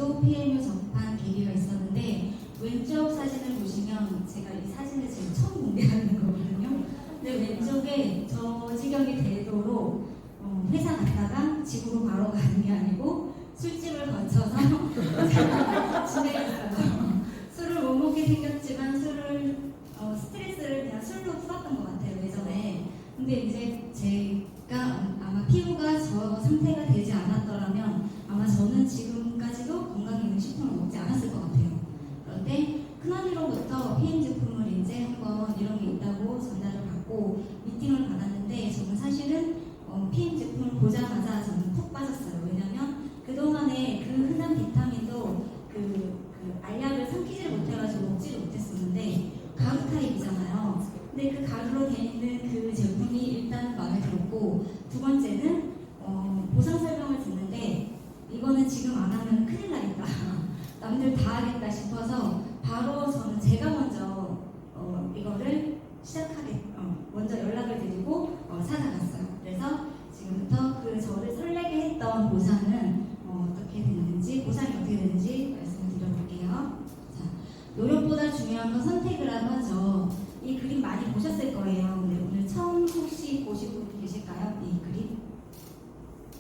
전에도 PMU 접한 계기가 있었는데 왼쪽 사진을 보시면 제가 이 사진을 지금 처음 공개하는 거거든요. 근데 왼쪽에 저 지경이 되도록 회사 갔다가 집으로 바로 가는 게 아니고 술집을 거쳐서 집에 있어요. 술을 못 먹게 생겼지만 스트레스를 그냥 술로 풀었던 것 같아요, 예전에. 근데 이제 제가 아마 피부가 저 상태가 되지 않았더라면 아마 저는 지금까지도 건강기능식품을 먹지 않았을 것 같아요. 그런데 큰언니로부터 PM 제품을 이제 한번 이런 게 있다고 전달을 받고 미팅을 받았는데 저는 사실은 PM 제품을 보자마자 저는 푹 빠졌어요. 왜냐면 그동안에 그 흔한 비타민도 그 알약을 삼키지를 못해가지고 먹지를 못했었는데 가루 타입이잖아요. 근데 그 가루로 돼 있는 그 제품이 일단 마음에 들었고, 두 번째는 보상 설명을 듣는데 이거는 지금 안 하면 큰일 나겠다. 남들 다 하겠다 싶어서 바로 저는 제가 먼저 이거를 먼저 연락을 드리고 찾아갔어요. 그래서 지금부터 그 저를 설레게 했던 보상은 어떻게 됐는지, 보상이 어떻게 됐는지 말씀을 드려볼게요. 자, 노력보다 중요한 건 선택이라고 하죠. 이 그림 많이 보셨을 거예요. 근데 오늘 처음 혹시 보신 분 계실까요? 이 그림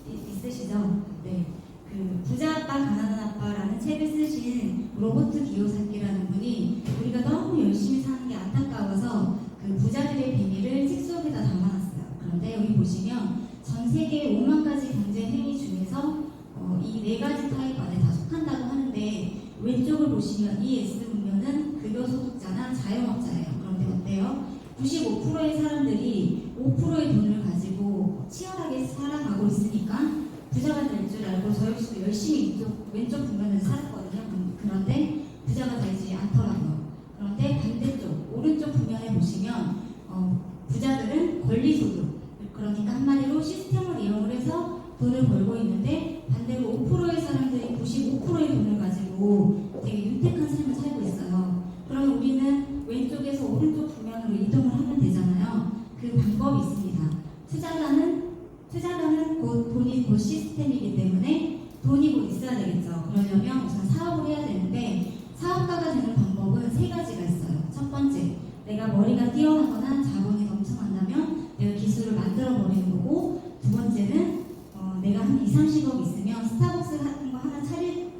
있으시죠? 네. 그 부자 아빠 가난한 아빠라는 책을 쓰신 로버트 기요사키라는 분이 우리가 너무 열심히 사는 게 안타까워서 그 부자들의 비밀을 책 속에다 담아놨어요. 그런데 여기 보시면 전 세계 5만 가지 경제 행위 중에서 이 4가지 타입 안에 다 속한다고 하는데 왼쪽을 보시면 이 S국면은 급여소득자나 자영업자예요. 그런데 어때요? 95%의 사람들이 5%의 돈을 가지고 치열하게 살아가고 있으니까 부자가 될 줄 알고 저 역시도 열심히 왼쪽 국면을 살았거든요. 그런데 부자가 되지 않더라고요. 그런데 반대쪽 오른쪽 국면에 보시면 부자들은 권리소득, 그러니까 한마디로 시스템을 이용을 해서 돈을 벌고 있는데 반대로 5%의 사람들이 95%의 돈을 가지고 되게 윤택한 삶을 살고 있어요. 그러면 우리는 왼쪽에서 오른쪽 국면으로 이동을 하면 되잖아요. 그 방법이 있습니다. 투자가는 곧 시스템이기 때문에 돈이 곧 있어야 되겠죠. 그러려면 우선 사업을 해야 되는데 사업가가 되는 방법은 3가지가 있어요. 첫 번째, 내가 머리가 뛰어나거나 자본이 넘쳐난다면 내가 기술을 만들어 버리는 거고, 두 번째는 내가 한 2, 30억 있으면 스타벅스 같은 거 하나 차릴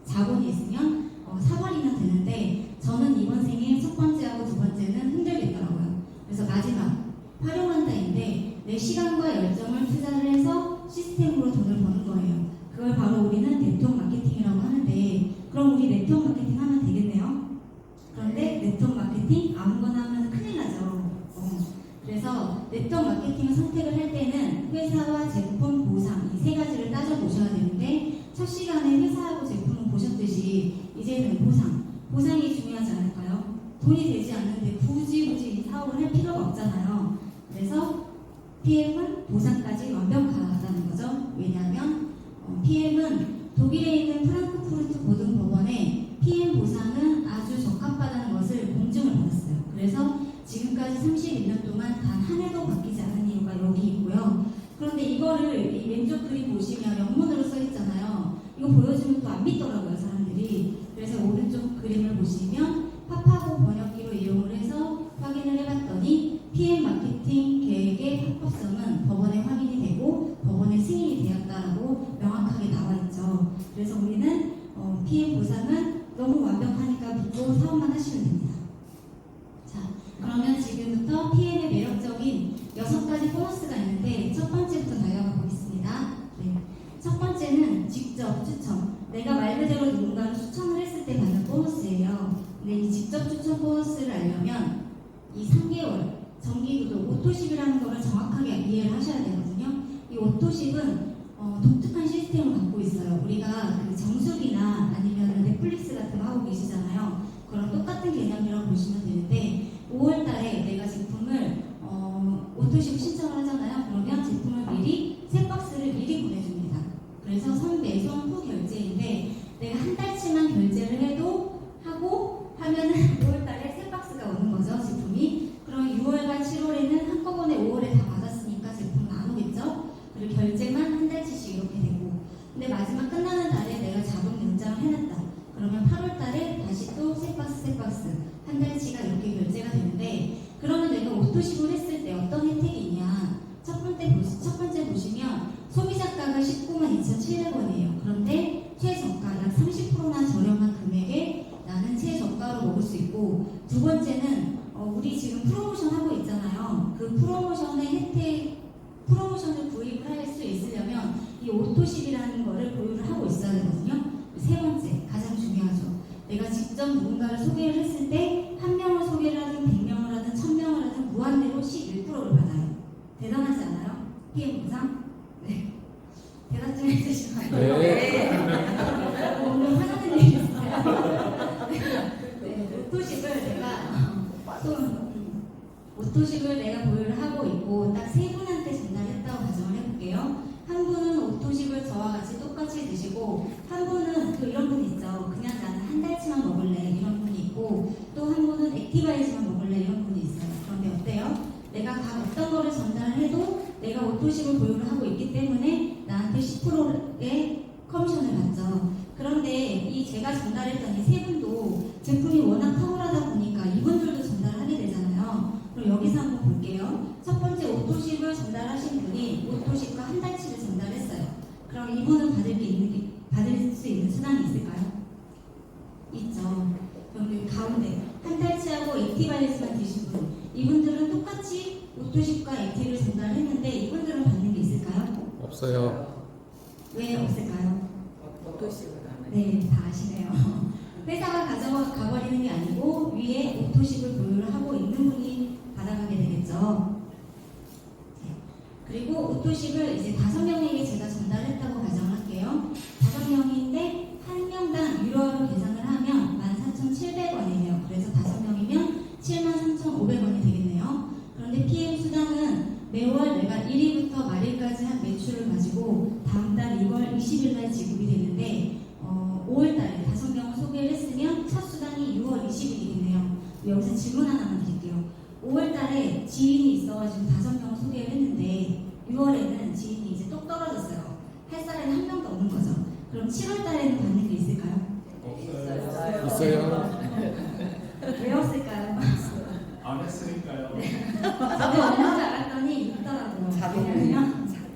자본이 있으면 사버리면 되는데 저는 이번 생에 첫 번째하고 두 번째는 힘들겠더라고요. 그래서 마지막 활용한다인데 내 시간과 열정을 투자를 해서 시스템으로 돈을 버는 거예요. 그걸 바로 우리는 네트워크 마케팅이라고 하는데, 그럼 우리 네트워크 마케팅 하면 되겠네요. 그런데 네트워크 마케팅 아무거나 하면 큰일 나죠. 그래서 네트워크 마케팅을 선택을 할 때는 회사와 제품, 보상 이 3가지를 따져보셔야 되는데 첫 시간에 회사하고 제품은 보셨듯이 이제는 보상이 중요하지 않을까요? 돈이 되지 않는데 굳이 이 사업을 할 필요가 없잖아요. 그래서 PM은 보상까지 완벽하다는 거죠. 왜냐하면 PM은 독일에 있는 프랑크푸르트 고등법원에 PM 보상은 아주 적합하다는 것을 공증을 받았어요. 그래서 지금까지 31년 동안 단 한 해도 바뀌지 않은 이유가 여기 있고요. 그런데 이거를 이 왼쪽 그림 보시면 영문으로 써 있잖아요. 이거 보여주면 또 안 믿더라고요, 사람들이. 그래서 오른쪽 그림을 보시면 파파고 번역기로 이용을 해서 확인을 해봤더니 PM 마케팅 계획의 합법성은 법원에 확인이 되고 법원에 승인이 되었다라고 명확하게 나와 있죠. 그래서 우리는 PM 보상은 너무 완벽하니까 믿고 사업만 하시면 됩니다. 자, 그러면 지금부터 PM의 매력적인 6가지 보너스가 있는데 첫 번째부터 달려가 보겠습니다. 네. 첫 번째는 직접 추천. 내가 말 그대로 누군가를 추천을 했을 때 받는 보너스예요. 근데 이 직접 추천 보너스를 알려면 이 3개월 정기구독 오토십이라는 거를 정확하게 이해를 하셔야 되거든요. 이 오토십은 독특한 시스템을 갖고 있어요. 우리가 그 정수기나 아니면 넷플릭스 같은 거 하고 계시잖아요. 그런 똑같은 개념이라고 보시면 되는데 5월 달에 내가 제품을 오토십 신청을 하잖아요. 그러면 제품을 미리 3박스를 미리 보내줍니다. 그래서 선배송 후 결제인데 내가 한 달치만 결제를 해도 하고 하면은 5월 달에 3박스가 오는 거죠, 제품이. 그럼 6월과 7월에는 한꺼번에 5월에 다 받았으니까 제품은 안 오겠죠? 그리고 결제만 한 달치씩 이렇게 되고, 근데 마지막 끝나는 날에 내가 자동 연장을 4,700원이에요. 그런데 최저가 약 30%나 저렴한 금액에 나는 최저가로 먹을 수 있고, 두 번째는 우리 지금 프로모션 하고 있잖아요. 그 프로모션의 프로모션을 구입을 할 수 있으려면 이 오토십이라는 거를 보유를 하고 있어야 되거든요. 세 번째, 가장 중요하죠. 내가 직접 누군가를 소개를 했을 때 한 명을 소개를 하든 100명을 하든 1000명을 하든 무한대로 11%를 받아요. 대단하지 않아요? PM 보상? 네. 대답 좀 해주시면 네. 오늘 화나는 일이 있어요. 네, 오토십을 내가 보유를 하고 있고 딱 세 분한테 전달했다고 가정을 해볼게요. 한 분은 오토십을 저와 같이 똑같이 드시고, 한 분은 또 이런 분 있죠. 그냥 나는 한 달치만 먹을래 이런 분이 있고, 또 한 분은 액티바이즈만 먹을래 이런 분이 있어요. 그런데 어때요? 내가 각 어떤 거를 전달을 해도 내가 오토십을 보유를 하고 있기 때문에 나한테 10%의 커미션을 받죠. 그런데 이 제가 전달했던 이 세 분도 제품이 워낙 탁월하다 보니까 이분들도 전달을 하게 되잖아요. 그럼 여기서 한번 볼게요. 첫 번째 오토십을 전달하신 분이 오토십과 한 달치를 전달했어요. 그럼 이분은 받을 수 있는 수당이 있을까요? 있죠. 그럼 여기 가운데 한 달치하고 액티바이스만 드신 분, 이분들은 똑같이 오토십과 액티를 전달했는데 이분들은 받는 게 있을까요? 없어요. 왜 없을까요? 오토십을 안 해요. 네, 다 아시네요. 회사가 가져가버리는 게 아니고 위에 오토십을 보유를 하고 있는 분이 받아가게 되겠죠. 네. 그리고 오토십을 이제 5명에게 제가 전달했다고 가정할게요. 5명인데 한 명당 유료화로 계산을 하면 14,700원이에요. 그래서 5명이면 73,500원이 되겠네요. 그런데 PM 수당은 매월 내가 1일부터 말일까지 한 매출을 가지고 다음 달 2월 20일 날 지급이 되는데 5월 달에 5명을 소개를 했으면 첫 수당이 6월 20일이겠네요. 여기서 질문 하나만 드릴게요. 5월 달에 지인이 있어가지고 5명을 소개를 했는데 6월에는 지인이 이제 똑 떨어졌어요. 할 사람이 한 명도 없는 거죠. 그럼 7월 달에는 받는 게 있을까요? 있어요. 왜 없을까요? 안 했으니까요. 저도 없는 줄 알았더니 있더라고요. 왜냐면 자동.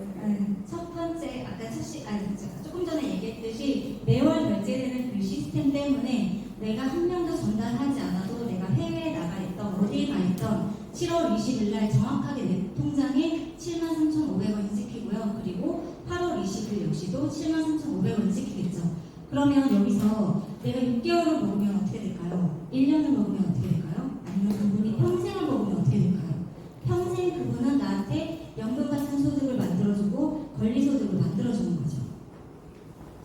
첫 번째 아까 제가 조금 전에 얘기했듯이 매월 결제되는 그 시스템 때문에 내가 한 명도 전달하지 않아도 내가 해외에 나가 있던 어디에 가 있던 7월 20일 날 정확하게 내 통장에 73,500원이 찍히고요. 그리고 8월 20일 역시도 73,500원이 찍히겠죠. 그러면 여기서 내가 6개월을 먹으면 어떻게 될까요? 1년을 먹으면 어떻게 될까요? 아니면 그분이 평생을 먹으면 어떻게 될까요? 평생 그분은 나한테 연금 같은 소득을 만들어주고 권리소득을 만들어주는 거죠.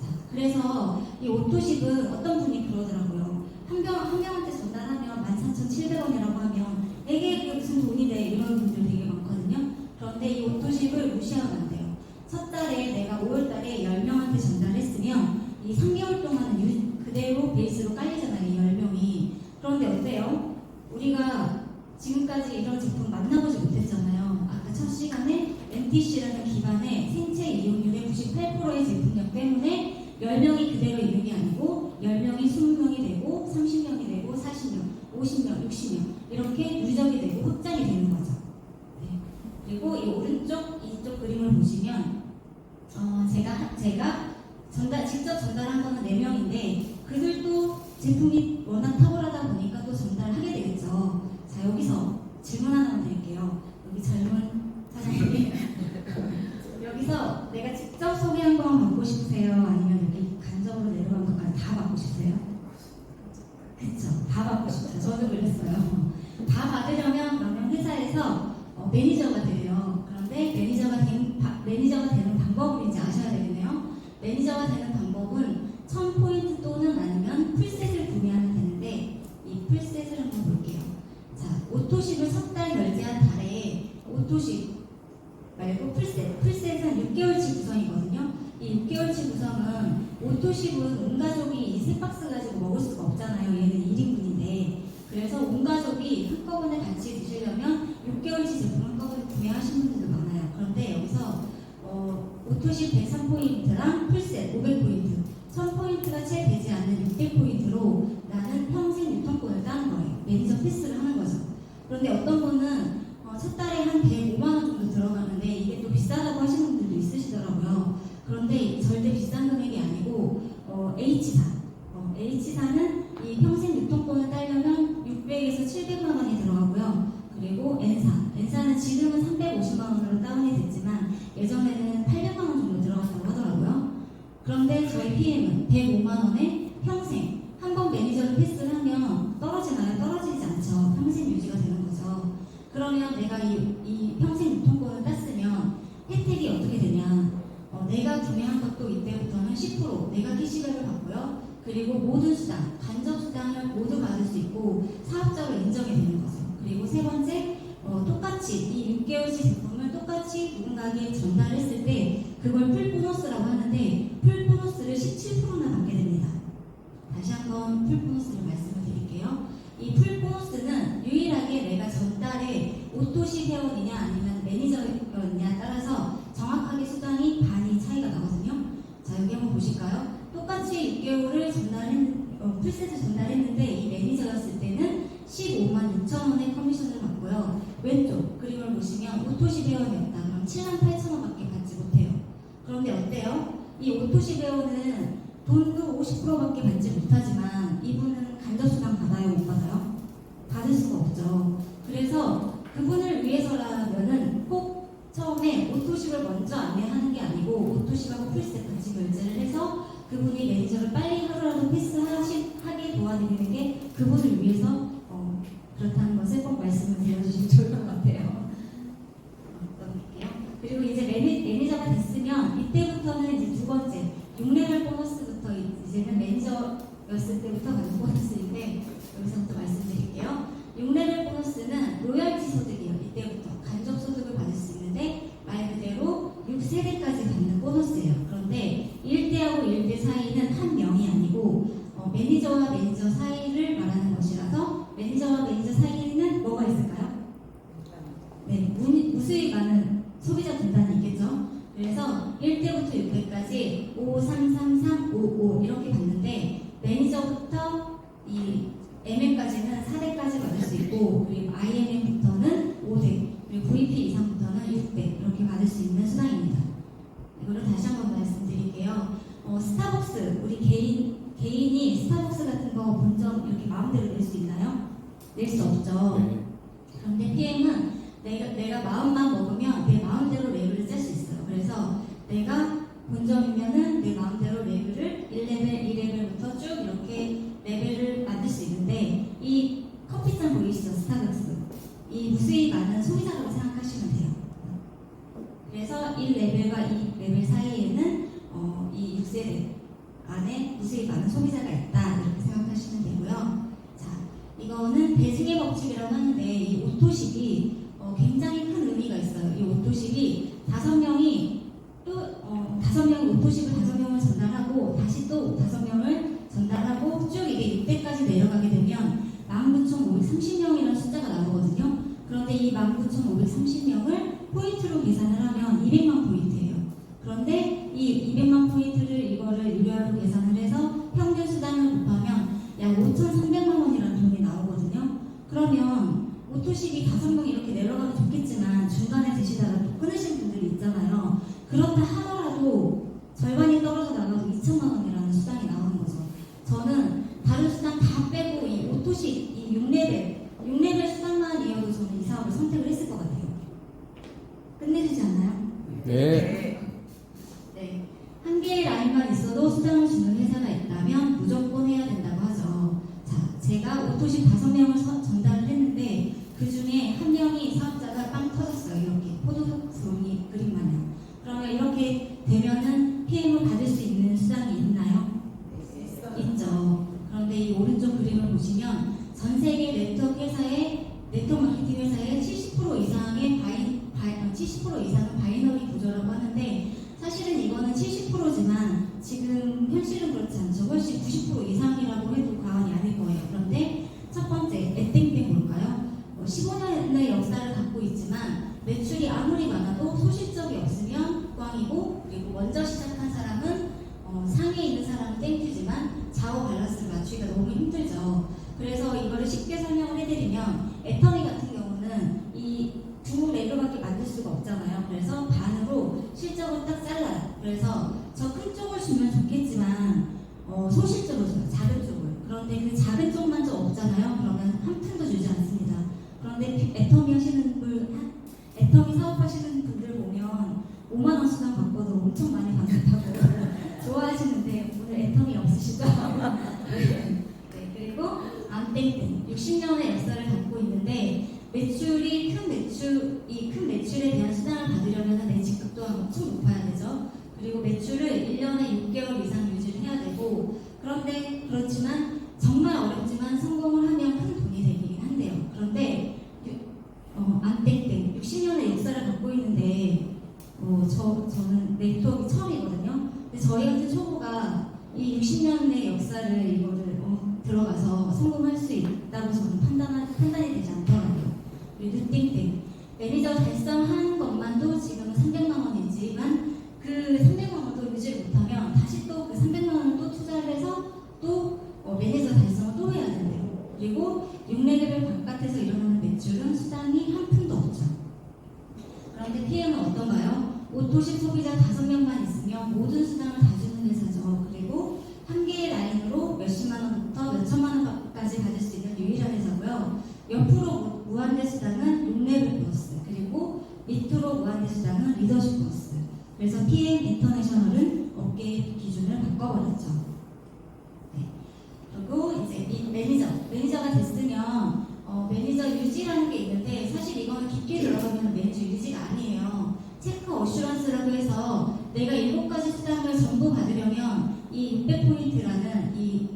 자, 그래서 이 오토십은 어떤 분이 그러더라고요. 한 명한테 전달하면 14,700원이라고 하면 이게 무슨 돈이 돼 이런 분들 되게 많거든요. 그런데 이 오토십을 무시하면 안 돼요. 첫 달에 내가 5월 달에 10명한테 전달했으면 이 3개월 동안은 그대로 베이스로 깔리잖아요. 이 10명이. 그런데 어때요? 우리가 지금까지 이런 제품 만나보지 못했잖아요. 아까 첫 시간에 MTC라는 기반의 생체 이용률의 98%의 제품력 때문에 10명이 그대로 있는 게 아니고 10명이 20명이 되고 30명이 되고 40명, 50명, 60명 이렇게 누적이 되고 확장이 되는 거죠. 네. 그리고 이 오른쪽 이쪽 그림을 보시면 제가 직접 전달한 거는 4명인데 그들도 제품이 워낙 탁월하다 보니까 또 전달하게 되겠죠. 자, 여기서 질문 하나만 드릴게요. 여기 젊은 사장님 여기서 내가 직접 소개한 것만 받고 싶으세요? 아니면 여기 간접으로 내려간 것까지 다 받고 싶으세요? 그쵸, 다 받고 싶죠. 저도 그랬어요. 다 받으려면 그러면 회사에서 매니저가 돼요. 그런데 매니저가 되는 방법을 이제 아셔야 되겠네요. 매니저가 되는 방법은 1000포인트 또는 아니면 풀셋을 구매하면 되는데 이 풀셋을 한번 볼게요. 자, 오토십을 석 달 결제한 달에 오토십 말고 풀셋은 6개월치 구성이거든요. 이 6개월치 구성은 오토십은 온 가족이 이 3박스 가지고 먹을 수가 없잖아요. 얘는 1인분인데 그래서 온 가족이 한꺼번에 같이 드시려면 6개월치 제품 한꺼번에 구매하시는 분들도 많아요. 그런데 여기서 오토십 103포인트랑 풀셋 500포인트 1000포인트가 채 되지 않는 600포인트로 나는 평생 유통권을 따는 거예요. 매니저 패스를 하는 거죠. 그런데 어떤 분은 첫 달에 한 105만원 정도 들어가는데 이게 또 비싸다고 하시는 분들도 있으시더라고요. 그런데 절대 비싼 금액이 아니고 H사. H사는 이 평생 유통권을 따려면 600에서 700만 원이 들어가고요. 그리고 N사는 지금은 350만 원으로 다운이 됐지만 예전에는 800만 원 정도 들어갔다고 하더라고요. 그런데 저희 PM은 105만 원에 평생 한 번 매니저를 패스를 하면 떨어지나요? 떨어지지 않죠. 평생 유지가 되는 거죠. 그러면 내가 이 평생 유통권을 땄으면 혜택이 어떻게 되냐? 내가 구매한 것도 이때부터는 10% 내가 캐시백을 받고요. 그리고 모든 수당, 간접 수당을 모두 받을 수 있고 사업자로 인정이 되는 거죠. 그리고 세 번째, 똑같이 이 6개월치 제품을 똑같이 누군가에게 전달했을 때 그걸 풀 보너스라고 하는데 풀 보너스를 17%나 받게 됩니다. 다시 한번 풀 보너스를 말씀을 드릴게요. 이 풀 보너스는 유일하게 내가 전달에 오토시 회원이냐 아니면 매니저였느냐에 따라서 정확하게 수당이 반이 차이가 나거든요. 자, 여기 한번 보실까요? 똑같이 6개월을 풀셋을 전달했는데 이 매니저였을 때는 15만 6천 원의 커미션을 받고요. 왼쪽 그림을 보시면 오토시 회원이었다. 그럼 7만 8천 원밖에 받지 못해요. 그런데 어때요? 이 오토시 회원은 돈도 50%밖에 받지 못하지만 이분은 간접수당 받아요? 못 받아요? 받을 수가 없죠. 그래서 그분을 위해서라면은 꼭 처음에 오토십을 먼저 안내하는 게 아니고 오토십하고 풀셋 같이 결제를 해서 그분이 매니저를 빨리 하루라도 패스하게 도와드리는 게 그분을 위해서 그렇다는 것을 꼭 말씀을 드려주시면 좋을 것 같아요. 넘길게요. 그리고 이제 매니저가 됐으면 이때부터는 이제 두 번째 6레벨 보너스부터 이제는 매니저였을 때부터 가는 보너스인데 여기서부터 말씀드릴게요. 6레벨 보너스는 로열티 소득이요. 이때부터 간접 소득을 받을 수 있는데 말 그대로 6세대까지 받는 보너스예요. 그런데 1대하고 1대 사이는 한 명이 아니고 매니저와 매니저 사이를 말하는 것이라서 매니저와 매니저 사이에는 뭐가 있을까요? 네, 무수히 많은 소비자 분단이 있겠죠. 그래서 1대부터 6대까지 5, 3, 3, 3, 5, 5 이렇게 받는데 매니저부터 이 MM까지는 4대까지 받을 수 있고 그리고 IMM부터는 5대 그리고 VP 이상부터는 6대 이렇게 받을 수 있는 수당입니다. 이거를 다시 한번 말씀드릴게요. 스타벅스 우리 개인이 스타벅스 같은 거 본점 이렇게 마음대로 낼 수 있나요? 낼 수 없죠. 네. 그런데 PM은 내가 마음만 먹으면 내 마음대로 레벨을 짤 수 있어요. 그래서 내가 본점이면은 내 마음대로 레벨을 1레벨, 2레벨부터 쭉 이렇게 레벨을 만들 수 있는데 이 커피잔 보이시죠? 스타벅스. 이 무수히 많은 소비자라고 생각하시면 돼요. 그래서 1레벨과 2레벨 사이에는 이 6세대 안에 무수히 많은 소비자가 있다 이렇게 생각하시면 되고요. 자, 이거는 배승의 법칙이라고 하는데 이 오토식이 굉장히 큰 의미가 있어요. 이 오토식이 5명이 오토식을 5명을 전달하고 다시 또 5명을 전달하고 쭉 이게 6대까지 내려가게 되면 19,530명이라는 숫자가 나오거든요. 그런데 이 19,530명을 포인트로 계산을 하면 200만 포인트예요. 그런데 이 200만 포인트를 이거를 유료화로 계산을 해서 평균 수당을 곱하면 약 5,300만 원이라는 돈이 나오거든요. 그러면 오토식이 5명 이렇게 내려가면 좋겠지만 중간에 드시다가 또 끊으신 분들이 있잖아요. 그렇다 하더라도 절반이 떨어져 나가도 2천만 원이라는 수당이 나오는 거죠. 저는 다른 수당 다 빼고 이 오토식 이 6레벨 수당만 이어도 저는 이 사업을 선택을 했을 것 같아요. 끝내주지 않나요? 네. 네. 한 개의 라인만 있어도 수당을 주는 회사가 있다면 무조건 해야 된다고 하죠. 자, 제가 오토식 5명을 전달을 했는데 그 중에 한 명이 사업자가 빵 터졌어요. 이렇게 포도송이 그림 마냥. 그러면 이렇게 되면은 PM을 받을 수 있는 수당이 있나요? 있죠. 그런데 이 오른쪽 그림을 보시면 전 세계 네트워크 마케팅 회사의 70% 이상의 70% 이상은 바이너리 구조라고 하는데 사실은 이거는 70%지만 지금 현실은 그렇지 않죠. 훨씬 90% 이상이라고 해도 과언이 아닐 거예요. 그런데 첫 번째 에땡땡 볼까요? 15년의 역사를 갖고 있지만 매출이 아무리 많아도 소실적이 없으면 꽝이고 그리고 먼저 시작한 사람은 상위에 있는 사람은 땡큐지만 좌우 밸런스를 맞추기가 너무 힘들죠. 그래서 이거를 쉽게 설명을 해드리면 애터미 같은 경우는 이 두 레그밖에 만들 수가 없잖아요. 그래서 반으로 실적을 딱 잘라요. 그래서 저 큰 쪽을 주면 좋겠지만 소실적으로 줘요. 작은 쪽을. 그런데 그 작은 쪽만 좀 없잖아요. 그러면 한 푼도 주지 않습니다. 그런데 애터미 사업하시는 분들 보면 5만 원 수당 받고도 엄청 많이 받는다고 좋아하시는데 오늘 애터미 없으시죠? 네, 그리고 안땡땡 60년의 역사를 갖고 있는데 매출이 큰 매출에 대한 수당을 받으려면 내 직급 또한 엄청 높아야 되죠. 그리고 매출을 1년에 6개월 이상 유지를 해야 되고 그런데 그렇지만 정말 어렵지만 성공을 하면 큰 돈이 되긴 한대요. 그런데 안땡땡 60년의 역사를 갖고 있는데 저는 네트워크 처음이거든요. 근데 저희 같은 초보가 이 60년의 역사를 이거를 들어가서 성공할 수 있다고 저는 판단이 되지 않더라고요. 그리고 땡땡 매니저 달성한 것만도 지금은 300만 원이지만 그 300만 원도 유지를 못하면 다시 또 그 300만 원을 또 투자를 해서 또 매니저 달성을 또 해야 된대요. 그리고 6레벨 바깥에서 일어나는 매출은 수당이 한 푼도 없죠. 그런데 PM은 어떤가요? 오토식 소비자 5명만 있으면 모든 수당을 다 주는 회사죠. 그리고 한 개의 라인으로 몇십만 원부터 몇천만 원까지 받을 수 있는 유일한 회사고요. 옆으로 무한대 수당은 6레벨 플러스, 그리고 밑으로 무한대 수당은 리더십 플러스. 그래서 PM 인터내셔널은 업계 기준을 바꿔버렸죠. 네. 그리고 이제 매니저가 됐으면 매니저 유지라는 게 있는데 사실 이거는 깊게 들어가면 매니저 유지가 아니에요. 체크 어슈런스라고 해서 내가 7가지 수당을 전부 받으려면 이 600포인트라는 이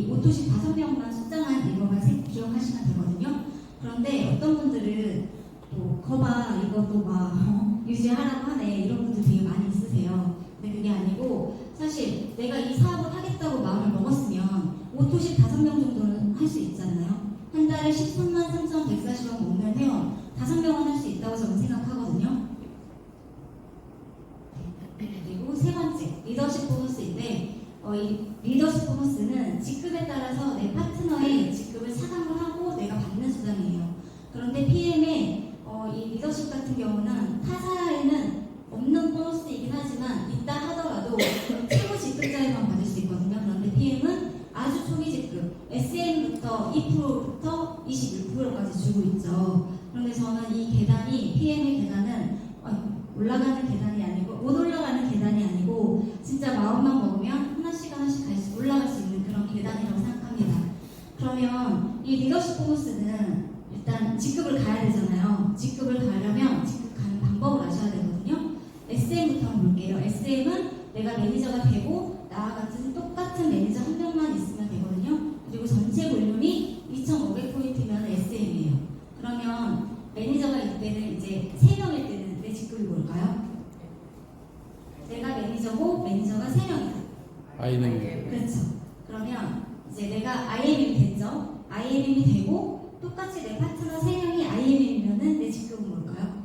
오토식 5명만 수당한 이거만 기억하시면 되거든요. 그런데 어떤 분들은 또 거봐 이것도 막 유지하라고 하네 이런 분들 되게 많이 있으세요. 근데 그게 아니고 사실 내가 이 사업을 하겠다고 마음을 먹었으면 오토식 5명 정도는 할 수 있잖아요. 한 달에 13만 3,140원 먹는 회원 5명은 할 수 있다고 저는 생각하거든요. 그리고 세 번째 리더십 보너스인데 이 리더십 보너스는 직급에 따라서 내 파트너의 직급을 차감을 하고 내가 받는 수당이에요. 그런데 PM의 이 리더십 같은 경우는 타사에는 없는 보너스이긴 하지만 있다 하더라도 최고 직급자에만 받을 수 있거든요. 그런데 PM은 아주 초기 직급 SM부터 2%부터 21%까지 주고 있죠. 그런데 저는 이 계단이 PM의 계단은 올라가는 계단이 아니고 못 올라가는 계단이 아니고 진짜 마음만 먹으면 하나씩 올라갈 수 있는 그런 계단이라고 생각합니다. 그러면 이 리더십 보너스는 일단 직급을 가야 되잖아요. 직급을 가려면 직급 가는 방법을 아셔야 되거든요. SM부터 한번 볼게요. SM은 내가 매니저가 되고 나와 같은 똑같은 매니저 한 명만 있으면 되거든요. 그리고 전체 볼륨이 2,500포인트면 SM이에요. 그러면 매니저가 이때는 이제 3명일 때는 내 직급이 뭘까요? 내가 매니저고 매니저가 3명이다. 아이는 그렇죠. 그러면 이제 내가 IMM이 됐죠. IMM이 되고 똑같이 내 파트너 3명이 IMM이면은 내 직급은 뭘까요?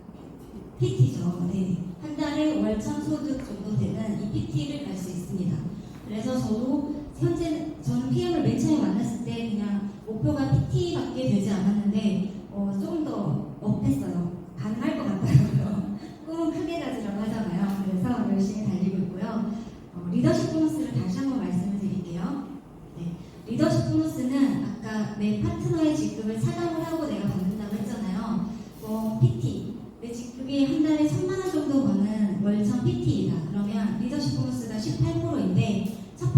PT죠. 네. 한 달에 월천 소득 정도 되는 이 PT를 갈 수 있습니다. 그래서 저도 저는 PM을 맨 처음에 만났을 때 그냥 목표가 PT밖에 되지 않았는데 조금 더 업했어요. 가능할 것 같더라고요. 꿈은 크게 가지라고 하잖아요. 그래서 열심히 달리고 있고요. 리더십 보너스를 다시 한번 말씀을 드릴게요. 네. 리더십 보너스는 아까 내 파트너의 직급을 차감을 하고 내가 받는다고 했잖아요. PT, 내 직급이 한 달에 1,000만 원 정도 버는 월천 PT이다. 그러면 리더십 보너스가 18%인데 첫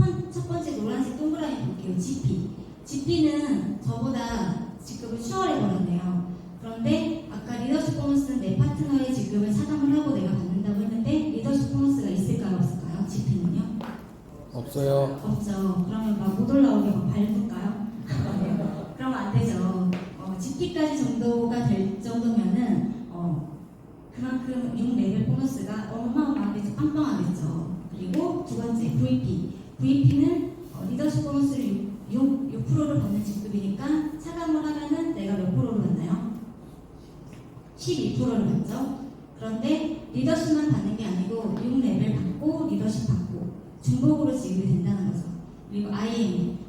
번째 노란색 동그라미 볼게요. GP는 저보다 직급을 추월해버렸네요. 그런데 아까 리더십 보너스는 내 파트너의 직급을 차감을 하고 내가 받는다고 했는데 리더십 보너스가 있을까요? 없을까요? GP는요? 없어요. 없죠. 그러면 막 못 올라오게 막 밟을까요? 그러면 안 되죠. GP까지 정도가 될 정도면은 그만큼 6레벨 보너스가 어마어마하게 빵빵하겠죠. 그리고 두 번째 VP는 리더십 보너스를 6%를 받는 직급이니까 차감을 하면은 내가 몇 프로를 받나요? 12%를 받죠. 그런데 리더십만 받는 게 아니고 6레벨 받고 리더십 받고 중복으로 지급이 된다는 거죠. 그리고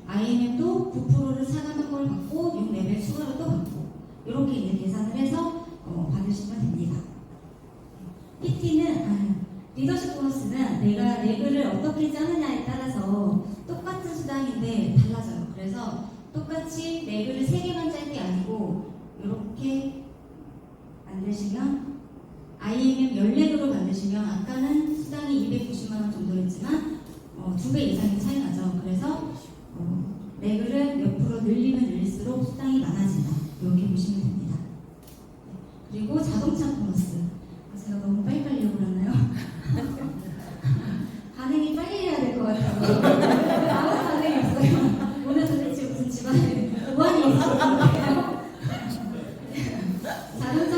IMM도 9%를 차감한 걸 받고 6레벨 추가로 또 받고 이렇게 이제 계산을 해서 받으시면 됩니다. PT는 리더십 보너스는 내가 레그를 어떻게 짜느냐에 따라서 똑같은 수당인데 달라져요. 그래서 똑같이 레그를 3개만 짤 게 아니고 이렇게 만드시면 IMM 14개로 만드시면 아까는 수당이 290만 원 정도였지만 2배 이상이 차이 나죠. 그래서 레그를 몇 프로 늘리면 늘릴수록 수당이 많아진다. 이렇게 보시면 됩니다. 그리고 자동차 보너스. 제가 너무 빨리 가려고 그러나요? 반응이 빨리 해야 될 것 같아요. 아무 반응이 없어요. 오늘 도대체 무슨 집안에 보안이 있었는데요? 자동차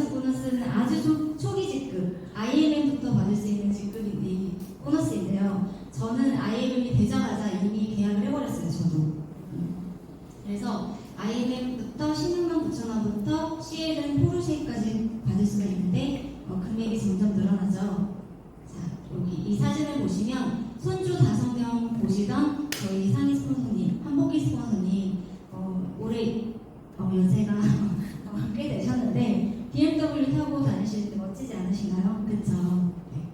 보너스는 아주 초기 직급, IMM부터 받을 수 있는 직급인데 보너스인데요. 저는 IMM이 되자마자 이미 계약을 해버렸어요. 저도. 그래서 IMM부터 16만 9천 원부터 CL은 포르쉐까지 받을 수가 있는데 금액이 점점 늘어나죠. 자, 여기 이 사진을 보시면 손주 5명 보시던 저희 상위 스폰서님, 한복기 스폰서님 올해 연세가 꽤 되셨는데 BMW 타고 다니실 때 멋지지 않으신가요? 그쵸? 네.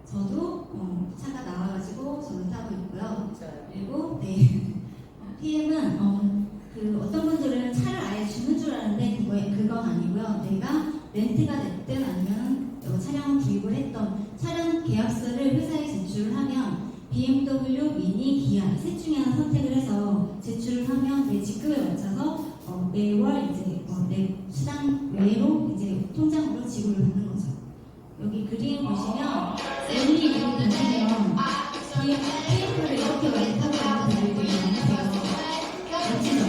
저도 차가 나와가지고 저도 타고 있고요. 그리고 네. PM은 어떤 분들은 차를 아예 주는 줄 아는데 그건 아니고요. 내가 렌트가 됐든 아니면 차량을 구입을 했던 차량 계약서를 회사에 제출을 하면 BMW, 미니, 기아 셋 중에 하나 선택을 해서 제출을 하면 내 직급에 맞춰서 매월 이제 내 수당 외로 이제 통장으로 지급을 받는 거죠. 여기 그림 보시면 여기 보시면 PM표를 이렇게 많이 타고 있는 분들이 되게 많으세요. 멋지죠?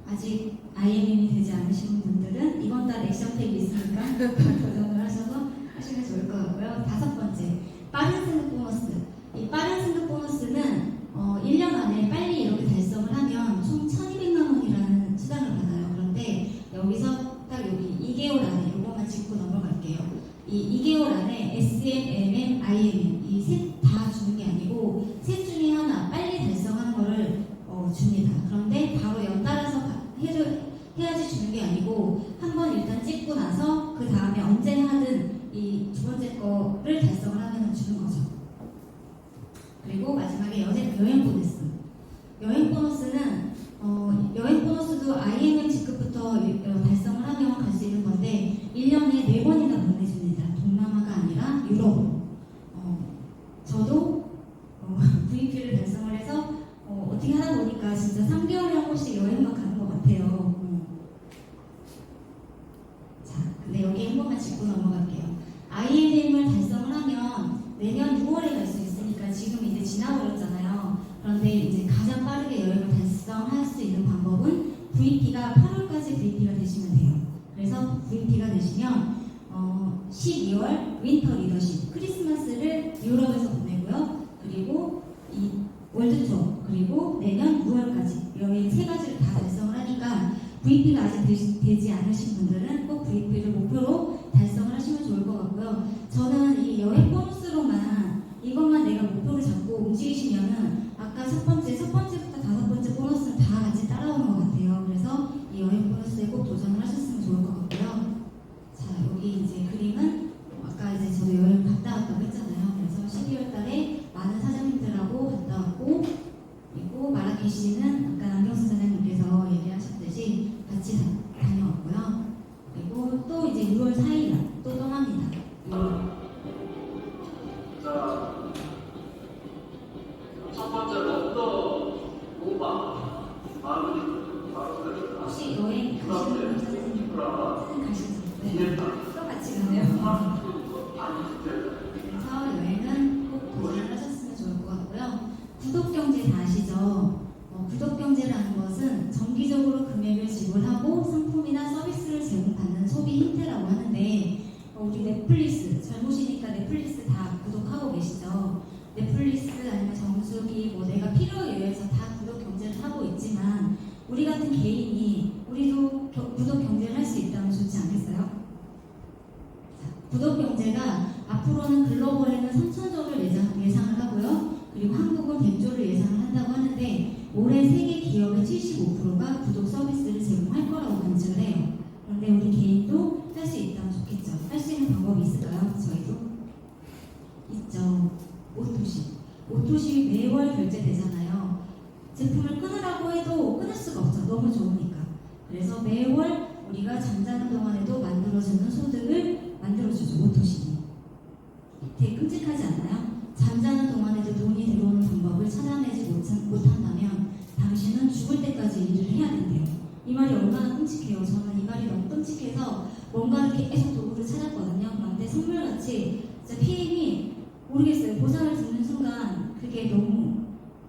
아직 IMM이 되지 않으신 분들은 이번 달 액션팩이 있으니까 도전을 하셔서 하시면 좋을 것 같고요. 5번째, 빠른 승급 보너스. 이 빠른 승급 보너스는 1년 안에 빨리 이렇게 달성을 하면 총 1,200만 원이라는 수당을 받아요. 그런데 여기서 딱 여기 2개월 안에 이것만 짚고 넘어갈게요. 이 2개월 안에 SMMM, IMM 이 셋 다 주는 게 아니고 셋 중에 하나 빨리 달성하는 거를 줍니다. 그런데 바로 연달아서 해야지 주는 게 아니고 한번 일단 찍고 나서 그 다음에 언제 하든 이 2번째 거를 달성을 하면 주는 거죠. 그리고 마지막에 여행 보너스. 여행 보너스는 여행 보너스도 IMM 직급부터 달성을 하면 갈 수 있는 건데 1년에 4번이나 보내줍니다. 동남아가 아니라 유럽. 저도 VP를 달성을 해서 어떻게 하다 보니까 진짜 3개월에 한 번씩 여행만 가는 것 같아요. 자, 근데 여기 한 번만 짚고 넘어갈게요. IMM을 달성을 하면 내년 6월에 갈 수 있으니까 지금 이제 지나버렸잖아요. 그런데 이제 가장 빠르게 여행을 달성할 수 있는 방법은 VP가 8월까지 VP가 되시면 돼요. 그래서 VP가 되시면 12월 윈터 리더십 크리스마스를 유럽에서 보내고요. 그리고 이 월드 투어 그리고 내년 6월까지 여행 3가지를 다 달성을 하니까 VP가 아직 되지 않으신 분들은 꼭 VP를 목표로 달성을 하시면 좋을 것 같고요. 저는 이 여행 보너스로만 이것만 내가 목표를 잡고 움직이시면은 아까 첫 번째부터 5번째 보너스는 다 같이 따라오는 것 같아요. 그래서 이 여행 보너스에 꼭 도전을 하셨으면 좋을 것 같고요. 자, 여기 이제 그림은 아까 이제 저도 여행 갔다 왔다고 했잖아요. 그래서 12월 달에 많은 사장님들하고 갔다 왔고, 그리고 마라케시는 아까 안경수 사장님께서 얘기하셨듯이 같이 다녀왔고요. 그리고 또 이제 6월 4일 날 또 떠납니다. 첫 번째로 혹시 여행 가시는 분 사장님 가시죠? 네. 또 같이 가네요. 그래서 여행은 꼭 도전을 하셨으면 좋을 것 같고요. 구독경제 다 아시죠? 구독경제라는 것은 정기적으로 금액을 지불하고 상품이나 서비스를 제공받는 소비 형태라고 하는데 우리 넷플릭스, 젊으시니까 넷플릭스 다 구독하고 계시죠? 넷플릭스 아니면 정수기 내가 필요에 의해서 다 구독경제를 하고 있지만 우리 같은 개인이 우리도 구독 경제를 할 수 있다면 좋지 않겠어요? 구독 경제가 앞으로는 글로벌에는 3천조를 예상을 하고요. 그리고 한국은 100조를 예상을 한다고 하는데 올해 세계 기업의 75%가 구독 서비스를 제공할 거라고 관측을 해요. 그런데 우리 개인도 할 수 있다면 좋겠죠. 할 수 있는 방법이 있을까요? 저희도 있죠. 오토시 매월 결제되잖아요. 제품을 끊으라고 해도 끊을 수가 없죠. 너무 좋으니까. 그래서 매월 우리가 잠자는 동안에도 만들어주는 소득을 만들어주죠. 오토시. 되게 끔찍하지 않나요? 잠자는 동안에도 돈이 들어오는 방법을 찾아내지 못한다면 당신은 죽을 때까지 일을 해야 된대요. 이 말이 얼마나 끔찍해요. 저는 이 말이 너무 끔찍해서 뭔가 계속 도구를 찾았거든요. 그런데 선물같이 진짜 PM이 모르겠어요. 보상을 듣는 순간 그게 너무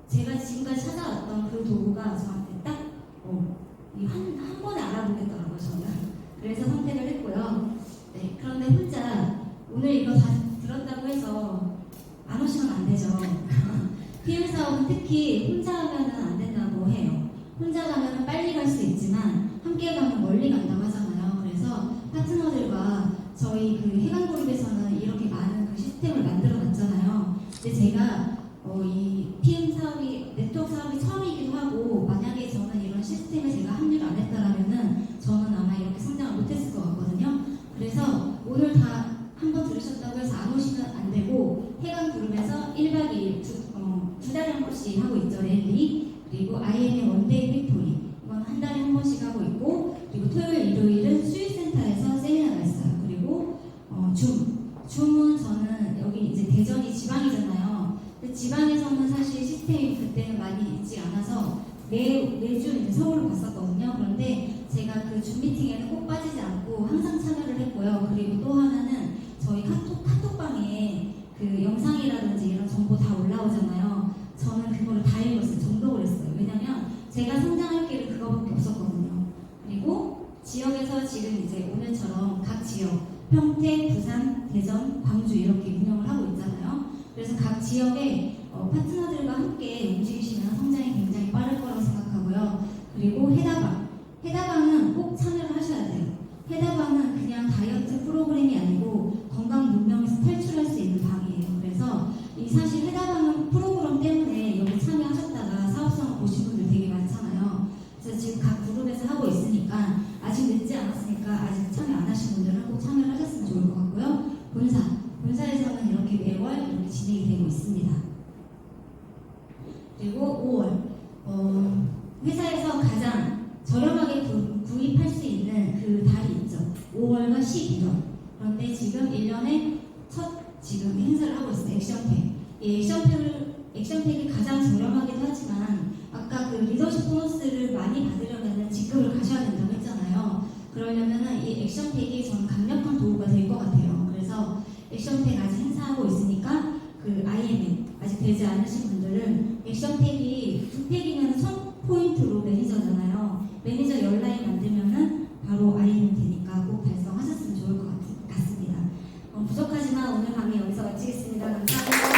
제가 지금까지 찾아왔던 그 도구가 저한테 딱 한 번에 알아보겠더라고요. 저는. 그래서 선택을 했고요. 네, 그런데 혼자 오늘 이거 다 들었다고 해서 안 오시면 안 되죠. PM 사업은 특히 혼자 하면은 안 된다고 해요. 혼자 가면은 빨리 갈 수 있지만 함께 가면 멀리 간다고 하잖아요. 그래서 파트너들과 저희 그 해강그룹에서는 이렇게 많은 그 시스템을 만들어 놨잖아요. 근데 제가 이 PM 사업이 네트워크 사업이 처음이기도 하고 만약에 저는 이런 시스템에 제가 합류를 안 했다라면은 저는 아마 이렇게 성장을 못했을 것 같거든요. 그래서 오늘 다 한번 들으셨다고 해서 안 오시면 안 되고 해강그룹에서 1박 2일 두 달에 한 번씩 하고 있죠. 랠리 그리고 IM의 원데이 팩토리 이건 한 달에 한 번씩 하고 있고 그리고 토요일 일요일은 수유센터에서 세미나가 있어요. 그리고 줌은 저는 여기 이제 대전이 지방이잖아요. 근데 지방에서는 사실 시스템이 그때는 많이 있지 않아서 매주 이제 서울을 갔었거든요. 그런데 제가 그 줌 미팅에는 꼭 빠지지 않고 항상 참여를 했고요. 그리고 또 하나는 저희 카톡방에 그 영상이라든지 이런 정보 다 올라오잖아요. 저는 그거를 다 읽었어요. 정독을 했어요. 왜냐면 제가 성장할 길은 그거밖에 없었거든요. 그리고 지역에서 지금 이제 오늘처럼 각 지역 평택, 부산, 대전, 광주 이렇게 운영을 하고 있잖아요. 그래서 각 지역의 파트너들과 함께 움직이시면 성장이 굉장히 빠를 거라고 생각하고요. 그리고 해다방은 꼭 참여를 하셔야 돼요. 해다방은 그냥 다이어트 프로그램이 아니고 건강 문명에서 탈출할 수 있는 방이에요. 그래서 이 사실 해다방은 프로그램 때문에 여기 참여하셨다가 사업성을 보신 분들 되게 많잖아요. 그래서 지금 각 그룹에서 하고 있으니까 아직 늦지 않았으니까 아직 참여 안 하신 분들은 꼭 참여를 하셨으면 좋을 것 같고요. 본사에서는 이렇게 매월 이렇게 진행이 되고 있습니다. 그리고 5월 회사에서 가장 저렴하게 구입할 수 있는 그 달이 있죠. 5월과 11월. 그런데 지금 1년에 지금 행사를 하고 있어요. 액션팩. 이 액션팩이 가장 저렴하기도 하지만 아까 그 리더십 보너스를 많이 받으려면 직급을 가셔야 된다고 했잖아요. 그러려면 이 액션팩이 저는 강력한 도구가 될 것 같아요. 그래서 액션팩 아직 행사하고 있으니까 그 IMM 아직 되지 않으신 분들은 액션팩이 2팩이면 1000포인트로 매니저잖아요. 매니저 10라인 만들면은 바로 IMM 되니까 꼭 달성하셨으면 좋을 것 같습니다. 부족하지만 오늘 밤에 여기서 마치겠습니다. 감사합니다.